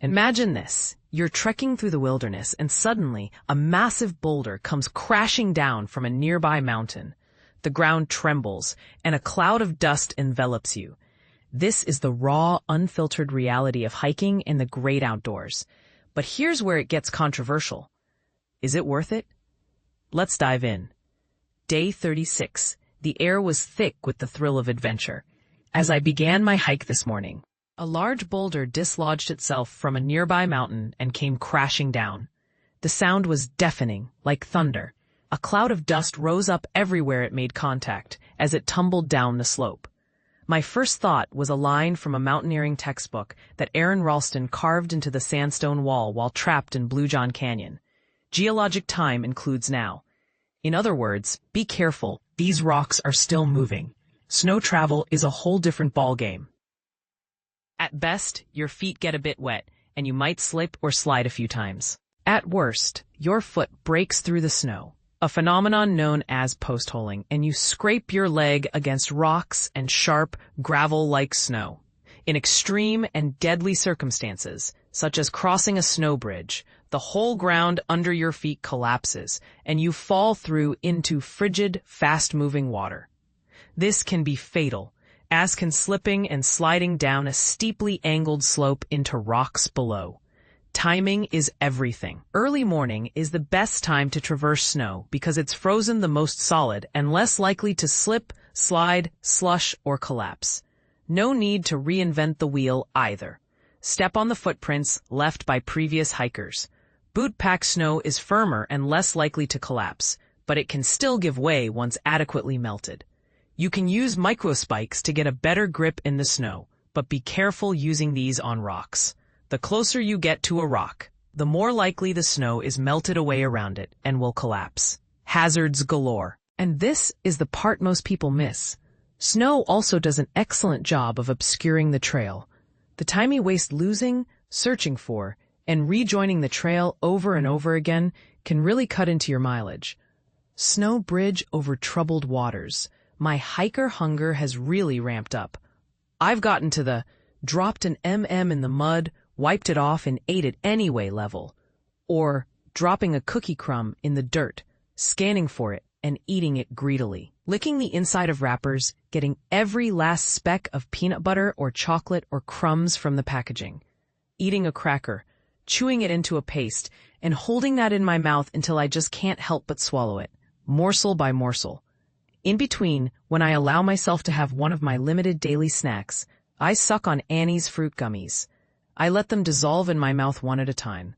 Imagine this. You're trekking through the wilderness and suddenly a massive boulder comes crashing down from a nearby mountain. The ground trembles and a cloud of dust envelops you. This is the raw, unfiltered reality of hiking in the great outdoors. But here's where it gets controversial. Is it worth it? Let's dive in. Day 36. The air was thick with the thrill of adventure. As I began my hike this morning, a large boulder dislodged itself from a nearby mountain and came crashing down. The sound was deafening, like thunder. A cloud of dust rose up everywhere it made contact as it tumbled down the slope. My first thought was a line from a mountaineering textbook that Aaron Ralston carved into the sandstone wall while trapped in Blue John Canyon. Geologic time includes now. In other words, be careful, these rocks are still moving. Snow travel is a whole different ballgame. At best, your feet get a bit wet, and you might slip or slide a few times. At worst, your foot breaks through the snow, a phenomenon known as postholing, and you scrape your leg against rocks and sharp, gravel-like snow. In extreme and deadly circumstances, such as crossing a snow bridge, the whole ground under your feet collapses, and you fall through into frigid, fast-moving water. This can be fatal, as can slipping and sliding down a steeply angled slope into rocks below. Timing is everything. Early morning is the best time to traverse snow because it's frozen the most solid and less likely to slip, slide, slush, or collapse. No need to reinvent the wheel either. Step on the footprints left by previous hikers. Boot-pack snow is firmer and less likely to collapse, but it can still give way once adequately melted. You can use microspikes to get a better grip in the snow, but be careful using these on rocks. The closer you get to a rock, the more likely the snow is melted away around it and will collapse. Hazards galore. And this is the part most people miss. Snow also does an excellent job of obscuring the trail. The time you waste losing, searching for, and rejoining the trail over and over again can really cut into your mileage. Snow bridge over troubled waters. My hiker hunger has really ramped up. I've gotten to the dropped an in the mud, wiped it off and ate it anyway level, or dropping a cookie crumb in the dirt, scanning for it and eating it greedily, licking the inside of wrappers, getting every last speck of peanut butter or chocolate or crumbs from the packaging, eating a cracker, chewing it into a paste, and holding that in my mouth until I just can't help but swallow it, morsel by morsel. In between, when I allow myself to have one of my limited daily snacks, I suck on Annie's fruit gummies. I let them dissolve in my mouth one at a time.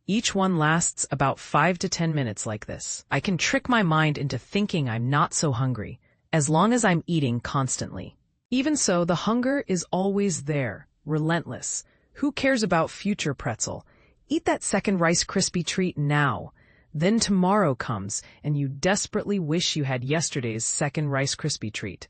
Each one lasts about 5 to 10 minutes like this. I can trick my mind into thinking I'm not so hungry, as long as I'm eating constantly. Even so, the hunger is always there, relentless. Who cares about future pretzel? Eat that second Rice Krispie treat now. Then tomorrow comes, and you desperately wish you had yesterday's second Rice Krispie treat.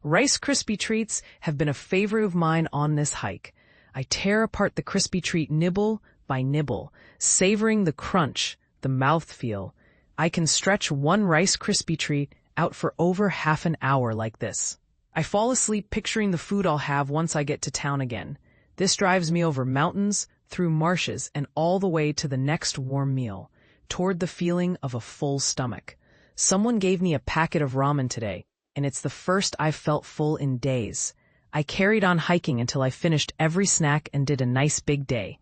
Rice Krispie treats have been a favorite of mine on this hike. I tear apart the Krispie treat nibble by nibble, savoring the crunch, the mouthfeel. I can stretch one Rice Krispie treat out for over half an hour like this. I fall asleep picturing the food I'll have once I get to town again. This drives me over mountains, through marshes, and all the way to the next warm meal, toward the feeling of a full stomach. Someone gave me a packet of ramen today, and it's the first I've felt full in days. I carried on hiking until I finished every snack and did a nice big day.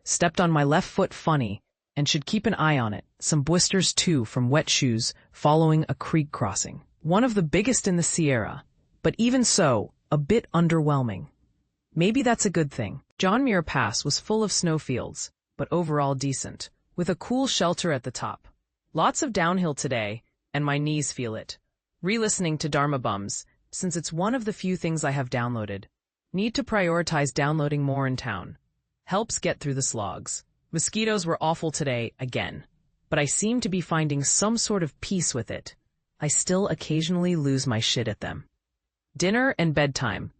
Stepped on my left foot funny, and should keep an eye on it. Some blisters too from wet shoes following a creek crossing. One of the biggest in the Sierra, but even so, a bit underwhelming. Maybe that's a good thing. John Muir Pass was full of snowfields, but overall decent, with a cool shelter at the top. Lots of downhill today, and my knees feel it. Re-listening to Dharma Bums, since it's one of the few things I have downloaded. Need to prioritize downloading more in town. Helps get through the slogs. Mosquitoes were awful today, again, but I seem to be finding some sort of peace with it. I still occasionally lose my shit at them. Dinner and bedtime.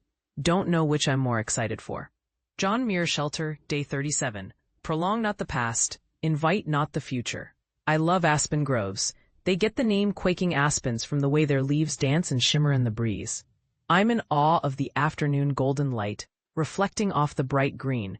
Don't know which I'm more excited for. John Muir Shelter, Day 37. Prolong not the past, invite not the future. I love aspen groves. They get the name quaking aspens from the way their leaves dance and shimmer in the breeze. I'm in awe of the afternoon golden light, reflecting off the bright green,